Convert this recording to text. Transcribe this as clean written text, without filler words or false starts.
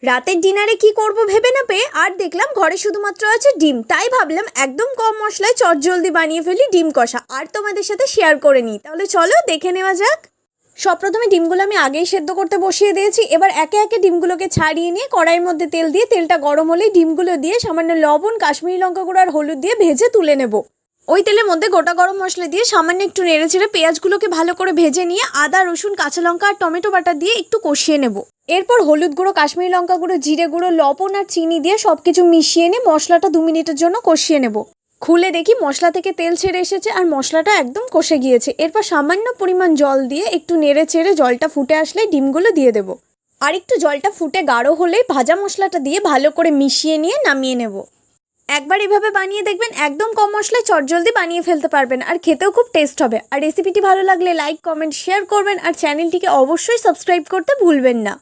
রাতের ডিনারে কি করব ভেবে না পেয়ে আর দেখলাম ঘরে শুধুমাত্র আছে ডিম, তাই ভাবলাম একদম কম মশলায় চটজলদি বানিয়ে ফেলি ডিম কষা আর তোমাদের সাথে শেয়ার করে নিই। তাহলে চলো দেখে নেওয়া যাক। সব প্রথমে ডিমগুলো আমি আগেই সেদ্ধ করতে বসিয়ে দিয়েছি। এবার একে একে ডিমগুলোকে ছাড়িয়ে নিয়ে কড়াইয়ের মধ্যে তেল দিয়ে, তেলটা গরম হলেই ডিমগুলো দিয়ে সামান্য লবণ, কাশ্মীরি লঙ্কা গুঁড়ো আর হলুদ দিয়ে ভেজে তুলে নেব। ওই তেলের মধ্যে গোটা গরম মশলা দিয়ে সামান্য একটু নেড়ে চেড়ে পেঁয়াজগুলোকে ভালো করে ভেজে নিয়ে আদা, রসুন, কাঁচা লঙ্কা আর টমেটো বাটা দিয়ে একটু কষিয়ে নেব। এরপর হলুদ গুঁড়ো, কাশ্মীরি লঙ্কা গুঁড়ো, জিরে গুঁড়ো, লবণ আর চিনি দিয়ে সবকিছু মিশিয়ে নিয়ে মশলাটা 2 মিনিটের জন্য কষিয়ে নেব। খুলে দেখি মশলা থেকে তেল ছেড়ে এসেছে আর মশলাটা একদম কষে গিয়েছে। এরপর সামান্য পরিমাণ জল দিয়ে একটু নেড়ে চেড়ে জলটা ফুটে আসলে ডিমগুলো দিয়ে দেবো। আর একটু জলটা ফুটে গাঢ় হলেই ভাজা মশলাটা দিয়ে ভালো করে মিশিয়ে নিয়ে নামিয়ে নেব। একবার এভাবে বানিয়ে দেখবেন, একদম কম মশলায় চটজলদি বানিয়ে ফেলতে পারবেন আর খেতেও খুব টেস্ট হবে। আর রেসিপিটি ভালো লাগলে লাইক, কমেন্ট, শেয়ার করবেন আর চ্যানেলটিকে অবশ্যই সাবস্ক্রাইব করতে ভুলবেন না।